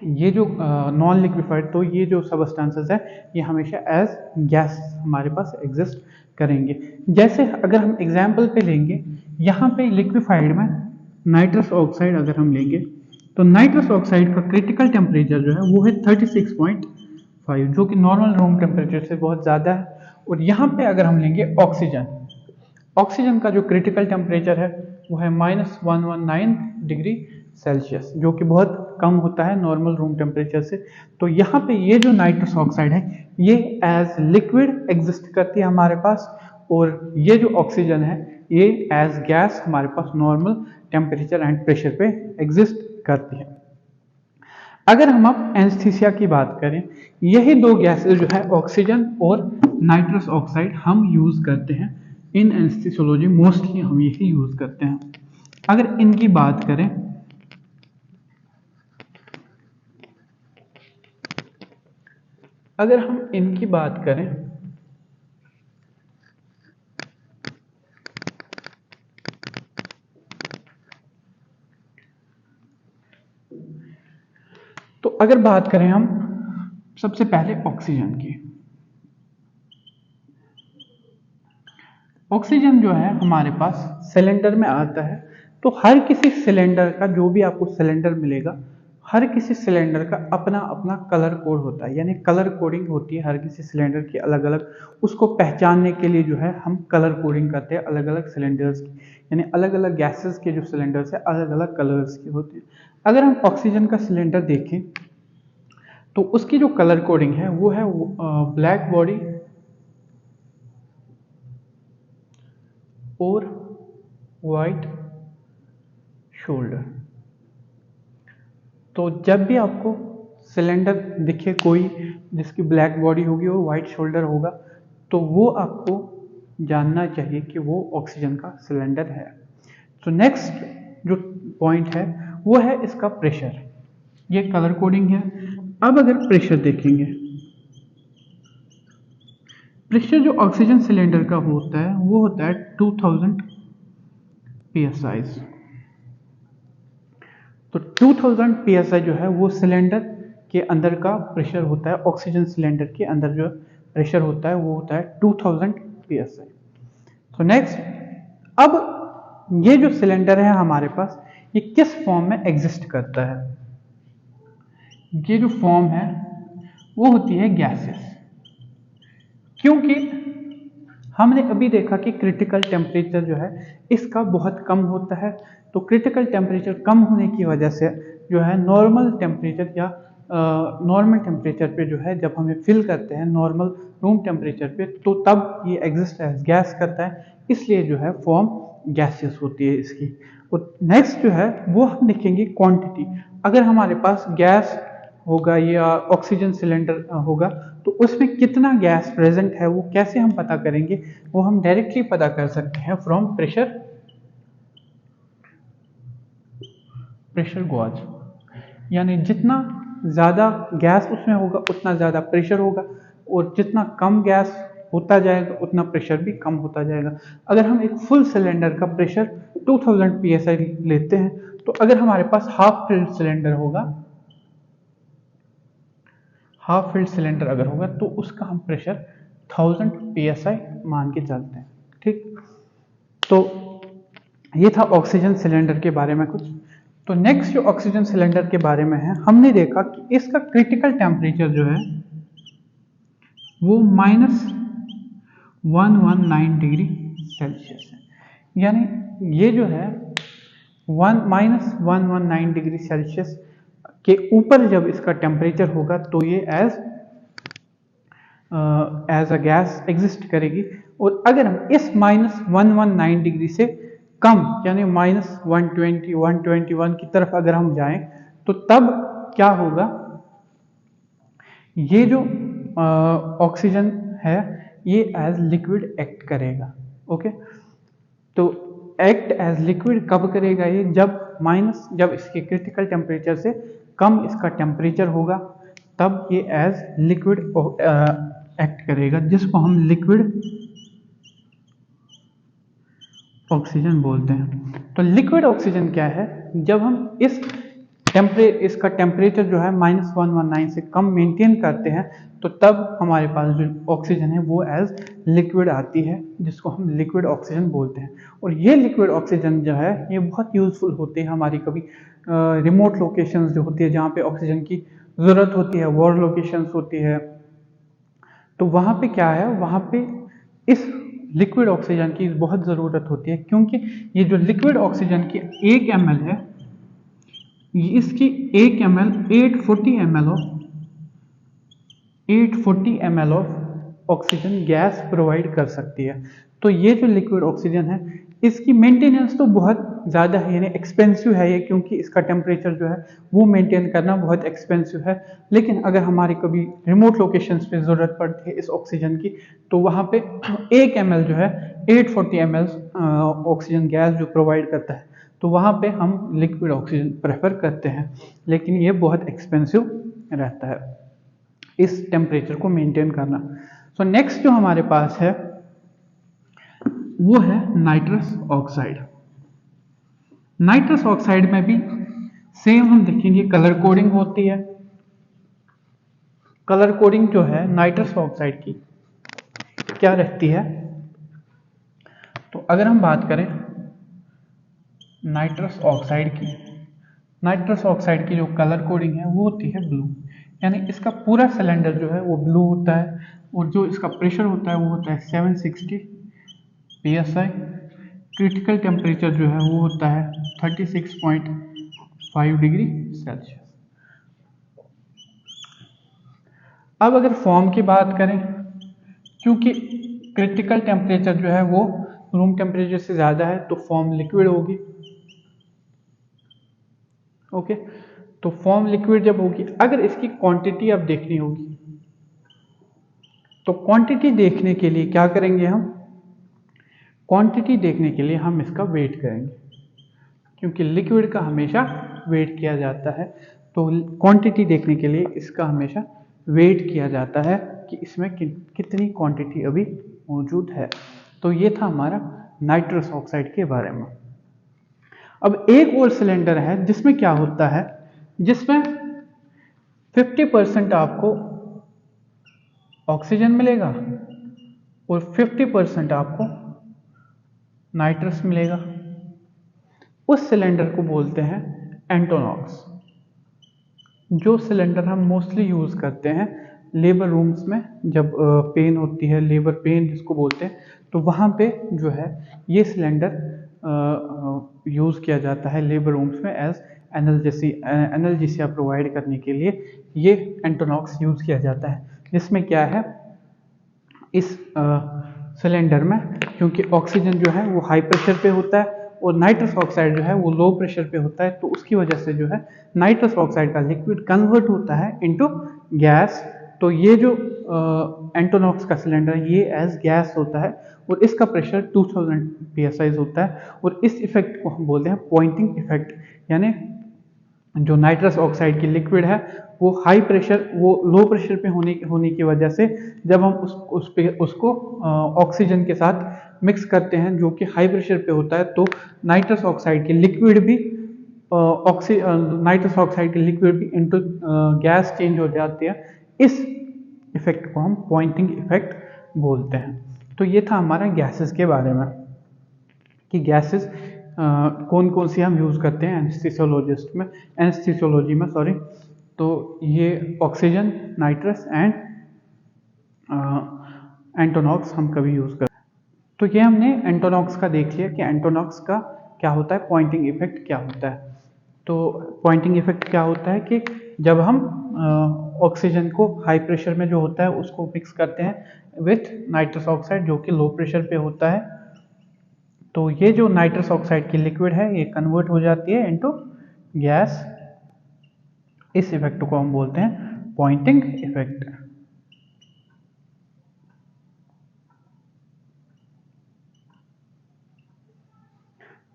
ये जो नॉन लिक्विफाइड, तो ये जो सबस्टेंसेस है ये हमेशा एज गैस हमारे पास एग्जिस्ट करेंगे। जैसे अगर हम एग्जांपल पे लेंगे, यहाँ पे लिक्विफाइड में नाइट्रस ऑक्साइड अगर हम लेंगे तो नाइट्रस ऑक्साइड का क्रिटिकल टेम्परेचर जो है वो है 36.5, जो कि नॉर्मल रूम टेम्परेचर से बहुत ज़्यादा है। और यहाँ पे अगर हम लेंगे ऑक्सीजन का जो क्रिटिकल टेम्परेचर है वो है -119 डिग्री सेल्सियस, जो कि बहुत कम होता है नॉर्मल रूम टेम्परेचर से। तो यहाँ पे ये जो नाइट्रस ऑक्साइड है ये एज लिक्विड एग्जिस्ट करती है हमारे पास, और ये जो ऑक्सीजन है ये एज गैस हमारे पास नॉर्मल टेम्परेचर एंड प्रेशर पे एग्जिस्ट करती है। अगर हम अब एनेस्थीसिया की बात करें, यही दो गैसेस जो है ऑक्सीजन और नाइट्रस ऑक्साइड हम यूज करते हैं इन एनेस्थीसियोलॉजी, मोस्टली हम यही यूज करते हैं। अगर इनकी बात करें तो अगर बात करें हम सबसे पहले ऑक्सीजन की। ऑक्सीजन जो है हमारे पास सिलेंडर में आता है। तो हर किसी सिलेंडर का, जो भी आपको सिलेंडर मिलेगा, हर किसी सिलेंडर का अपना अपना कलर कोड होता है, यानी कलर कोडिंग होती है हर किसी सिलेंडर की अलग अलग। उसको पहचानने के लिए जो है हम कलर कोडिंग करते हैं अलग अलग सिलेंडर्स की, यानी अलग अलग गैसेस के जो सिलेंडर्स है अलग अलग कलर्स के होते हैं। अगर हम ऑक्सीजन का सिलेंडर देखें तो उसकी जो कलर कोडिंग है वो है ब्लैक बॉडी और वाइट शोल्डर। तो जब भी आपको सिलेंडर दिखे कोई जिसकी ब्लैक बॉडी होगी और वाइट शोल्डर होगा, तो वो आपको जानना चाहिए कि वो ऑक्सीजन का सिलेंडर है। तो नेक्स्ट जो पॉइंट है वो है इसका प्रेशर। ये कलर कोडिंग है। अब अगर प्रेशर देखेंगे, प्रेशर जो ऑक्सीजन सिलेंडर का होता है वो होता है 2000 psi। तो 2000 psi जो है वो सिलेंडर के अंदर का प्रेशर होता है। ऑक्सीजन सिलेंडर के अंदर जो प्रेशर होता है वो होता है 2000 psi। तो नेक्स्ट, अब ये जो सिलेंडर है हमारे पास, ये किस फॉर्म में एग्जिस्ट करता है? ये जो फॉर्म है वो होती है गैसेस। क्योंकि हमने अभी देखा कि क्रिटिकल टेम्परेचर जो है इसका बहुत कम होता है। तो क्रिटिकल टेम्परेचर कम होने की वजह से जो है नॉर्मल टेम्परेचर या नॉर्मल टेम्परेचर पे जो है जब हमें फिल करते हैं नॉर्मल रूम टेम्परेचर पे, तो तब ये एग्जिस्ट एज गैस करता है, इसलिए जो है फॉर्म गैसियस होती है इसकी। और नेक्स्ट जो है वो हम लिखेंगे क्वांटिटी। अगर हमारे पास गैस होगा या ऑक्सीजन सिलेंडर होगा तो उसमें कितना गैस प्रेजेंट है वो कैसे हम पता करेंगे? वो हम डायरेक्टली पता कर सकते हैं फ्रॉम प्रेशर गॉज। यानी जितना ज़्यादा गैस उसमें होगा उतना ज़्यादा प्रेशर होगा, और जितना कम गैस होता जाएगा उतना प्रेशर भी कम होता जाएगा। अगर हम एक फुल सिलेंडर का प्रेशर 2000 psi लेते हैं, तो अगर हमारे पास हाफ फिल्ड सिलेंडर होगा, हाफ फिल्ड सिलेंडर अगर होगा तो उसका हम प्रेशर 1000 psi मान के चलते हैं। ठीक, तो ये था ऑक्सीजन सिलेंडर के बारे में कुछ। तो नेक्स्ट जो ऑक्सीजन सिलेंडर के बारे में है, हमने देखा कि इसका क्रिटिकल टेम्परेचर जो है वो -119 डिग्री सेल्सियस है। यानी ये जो है -119 डिग्री सेल्सियस के ऊपर जब इसका टेम्परेचर होगा तो ये एज अ गैस एग्जिस्ट करेगी। और अगर हम इस -119 डिग्री से कम यानी -120 121 की तरफ अगर हम जाएं तो तब क्या होगा? ये जो ऑक्सीजन है ये एज लिक्विड एक्ट करेगा। ओके, तो एक्ट एज लिक्विड कब करेगा? ये जब इसके क्रिटिकल टेम्परेचर से कम इसका टेम्परेचर होगा, तब ये एज लिक्विड एक्ट करेगा, जिसको हम लिक्विड ऑक्सीजन बोलते हैं। तो लिक्विड ऑक्सीजन क्या है? जब हम इसका टेम्परेचर जो है -119 से कम मेंटेन करते हैं, तो तब हमारे पास जो ऑक्सीजन है वो एज लिक्विड आती है, जिसको हम लिक्विड ऑक्सीजन बोलते हैं। और ये लिक्विड ऑक्सीजन जो है ये बहुत यूजफुल होते हैं हमारी कभी रिमोट लोकेशंस जो होती है जहाँ पे ऑक्सीजन की ज़रूरत होती है, वॉर लोकेशंस होती है, तो वहाँ पे क्या है, वहाँ पे इस लिक्विड ऑक्सीजन की बहुत ज़रूरत होती है। क्योंकि ये जो लिक्विड ऑक्सीजन की 1 ml है, इसकी 1 ml 840 ml of oxygen gas provide कर सकती है। तो ये जो लिक्विड ऑक्सीजन है इसकी मेंटेनेंस तो बहुत ज़्यादा है, यानी एक्सपेंसिव है ये, क्योंकि इसका टेम्परेचर जो है वो मेंटेन करना बहुत एक्सपेंसिव है। लेकिन अगर हमारी कभी रिमोट लोकेशंस पे ज़रूरत पड़ती है इस ऑक्सीजन की, तो वहाँ पे 1 ml जो है 840 ml ऑक्सीजन गैस जो प्रोवाइड करता है, तो वहाँ पे हम लिक्विड ऑक्सीजन प्रेफर करते हैं। लेकिन ये बहुत एक्सपेंसिव रहता है इस टेम्परेचर को मेंटेन करना। सो नेक्स्ट जो हमारे पास है वो है नाइट्रस ऑक्साइड। नाइट्रस ऑक्साइड में भी सेम हम देखेंगे कलर कोडिंग होती है। कलर कोडिंग जो है नाइट्रस ऑक्साइड की क्या रहती है? तो अगर हम बात करें नाइट्रस ऑक्साइड की जो कलर कोडिंग है वो होती है ब्लू। यानी इसका पूरा सिलेंडर जो है वो ब्लू होता है, और जो इसका प्रेशर होता है वो होता है 760 psi। क्रिटिकल टेम्परेचर जो है वो होता है 36.5 डिग्री सेल्सियस। अब अगर फॉर्म की बात करें, क्योंकि क्रिटिकल टेम्परेचर जो है वो रूम टेम्परेचर से ज़्यादा है, तो फॉर्म लिक्विड होगी। ओके, तो फॉर्म लिक्विड जब होगी, अगर इसकी क्वांटिटी अब देखनी होगी तो क्वांटिटी देखने के लिए क्या करेंगे हम, क्वांटिटी देखने के लिए हम इसका वेट करेंगे, क्योंकि लिक्विड का हमेशा वेट किया जाता है। तो क्वांटिटी देखने के लिए इसका हमेशा वेट किया जाता है कि इसमें कितनी क्वांटिटी अभी मौजूद है। तो ये था हमारा नाइट्रस ऑक्साइड के बारे में। अब एक और सिलेंडर है जिसमें क्या होता है, जिसमें 50% आपको ऑक्सीजन मिलेगा और 50% आपको नाइट्रस मिलेगा। उस सिलेंडर को बोलते हैं एंटोनॉक्स। जो सिलेंडर हम मोस्टली यूज करते हैं लेबर रूम्स में, जब पेन होती है, लेबर पेन जिसको बोलते हैं, तो वहाँ पे जो है ये सिलेंडर यूज़ किया जाता है लेबर रूम्स में एज एनाल्जेसिया प्रोवाइड करने के लिए ये एंटोनॉक्स यूज़ किया जाता है। जिसमें क्या है, इस सिलेंडर में क्योंकि ऑक्सीजन जो है वो हाई प्रेशर पे होता है और नाइट्रस ऑक्साइड जो है वो लो प्रेशर पे होता है, तो उसकी वजह से जो है नाइट्रस ऑक्साइड का लिक्विड कन्वर्ट होता है इनटू गैस। तो ये जो एंटोनॉक्स का सिलेंडर ये एज गैस होता है और इसका प्रेशर 2000 psi होता है। और इस इफेक्ट को हम बोलते हैं पॉइंटिंग इफेक्ट, यानी जो नाइट्रस ऑक्साइड की लिक्विड है वो हाई प्रेशर, वो लो प्रेशर पे होने की वजह से जब हम उसको ऑक्सीजन के साथ मिक्स करते हैं जो कि हाई प्रेशर पे होता है, तो नाइट्रस ऑक्साइड की लिक्विड भी नाइट्रस ऑक्साइड की लिक्विड भी इनटू गैस चेंज हो जाती है। इस इफेक्ट को हम पॉइंटिंग इफेक्ट बोलते हैं। तो ये था हमारा गैसेस के बारे में कि गैसेस कौन कौन सी हम यूज़ करते हैं एनेस्थीसियोलॉजी में सॉरी। तो ये ऑक्सीजन, नाइट्रस एंड एंटोनॉक्स हम कभी यूज़ करते हैं। तो ये हमने एंटोनॉक्स का देख लिया कि एंटोनॉक्स का क्या होता है, पॉइंटिंग इफेक्ट क्या होता है। तो पॉइंटिंग इफेक्ट क्या होता है कि जब हम ऑक्सीजन को हाई प्रेशर में जो होता है उसको मिक्स करते हैं विथ नाइट्रस ऑक्साइड जो कि लो प्रेशर पे होता है, तो ये जो नाइट्रस ऑक्साइड की लिक्विड है ये कन्वर्ट हो जाती है इनटू गैस। इस इफेक्ट को हम बोलते हैं पॉइंटिंग इफेक्ट।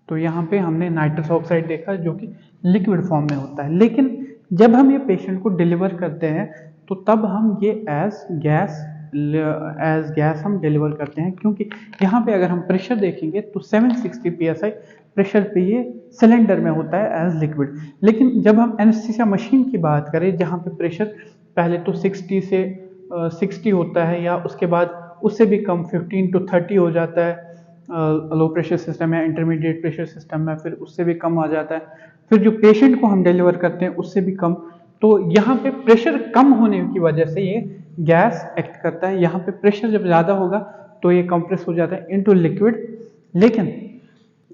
तो यहाँ पे हमने नाइट्रस ऑक्साइड देखा जो कि लिक्विड फॉर्म में होता है, लेकिन जब हम ये पेशेंट को डिलीवर करते हैं तो तब हम ये एज गैस हम डिलीवर करते हैं, क्योंकि यहाँ पे अगर हम प्रेशर देखेंगे तो 760 psi प्रेशर पे ये सिलेंडर में होता है एज लिक्विड। लेकिन जब हम एनेस्थीसिया मशीन की बात करें जहाँ पे प्रेशर पहले तो 60 से 60 होता है या उसके बाद उससे भी कम 15 to 30 हो जाता है लो प्रेशर सिस्टम या इंटरमीडिएट प्रेशर सिस्टम में, फिर उससे भी कम आ जाता है, फिर जो पेशेंट को हम डिलीवर करते हैं उससे भी कम। तो यहाँ पे प्रेशर कम होने की वजह से ये गैस एक्ट करता है। यहाँ पे प्रेशर जब ज़्यादा होगा तो ये कंप्रेस हो जाता है इनटू लिक्विड। लेकिन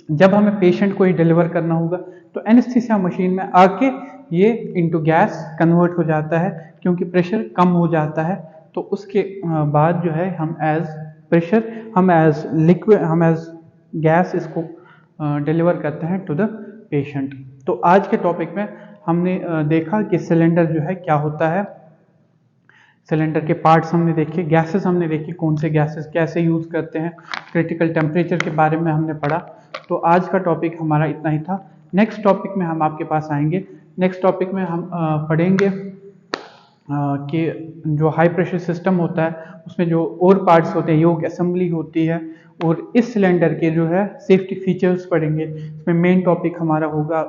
जब हमें पेशेंट को ही डिलीवर करना होगा तो एनेस्थीसिया मशीन में आके ये इनटू गैस कन्वर्ट हो जाता है, क्योंकि प्रेशर कम हो जाता है। तो उसके बाद जो है हम एज प्रेशर, हम एज लिक्विड, हम एज गैस इसको डिलीवर करते हैं टू द पेशेंट। तो आज के टॉपिक में हमने देखा कि सिलेंडर जो है क्या होता है, सिलेंडर के पार्ट्स हमने देखे, गैसेस हमने देखी, कौन से गैसेस कैसे यूज़ करते हैं, क्रिटिकल टेम्परेचर के बारे में हमने पढ़ा। तो आज का टॉपिक हमारा इतना ही था। नेक्स्ट टॉपिक में हम आपके पास आएंगे। नेक्स्ट टॉपिक में हम पढ़ेंगे कि जो हाई प्रेशर सिस्टम होता है उसमें जो और पार्ट्स होते हैं, योग असेंबली होती है, और इस सिलेंडर के जो है सेफ्टी फीचर्स पढ़ेंगे। इसमें मेन टॉपिक हमारा होगा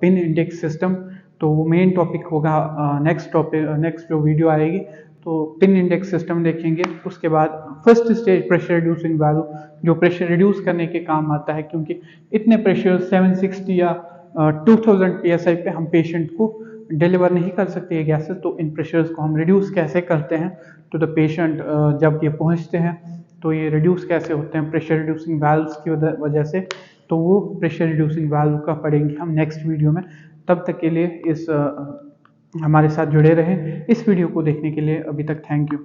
पिन इंडेक्स सिस्टम। तो वो मेन टॉपिक होगा नेक्स्ट जो वीडियो आएगी तो पिन इंडेक्स सिस्टम देखेंगे। उसके बाद first stage pressure reducing value जो प्रेशर रिड्यूस करने के काम आता है, क्योंकि इतने प्रेशर 760 या 2000 psi पे हम पेशेंट को डिलीवर नहीं कर सकते ये गैसेस। तो इन प्रेशर्स को हम रिड्यूस कैसे करते हैं टू द पेशेंट, जब ये पहुंचते हैं तो ये रिड्यूस कैसे होते हैं प्रेशर रिड्यूसिंग वाल्व्स की वजह से। तो वो प्रेशर रिड्यूसिंग वाल्व का पढ़ेंगे हम नेक्स्ट वीडियो में। तब तक के लिए हमारे साथ जुड़े रहें। इस वीडियो को देखने के लिए अभी तक थैंक यू।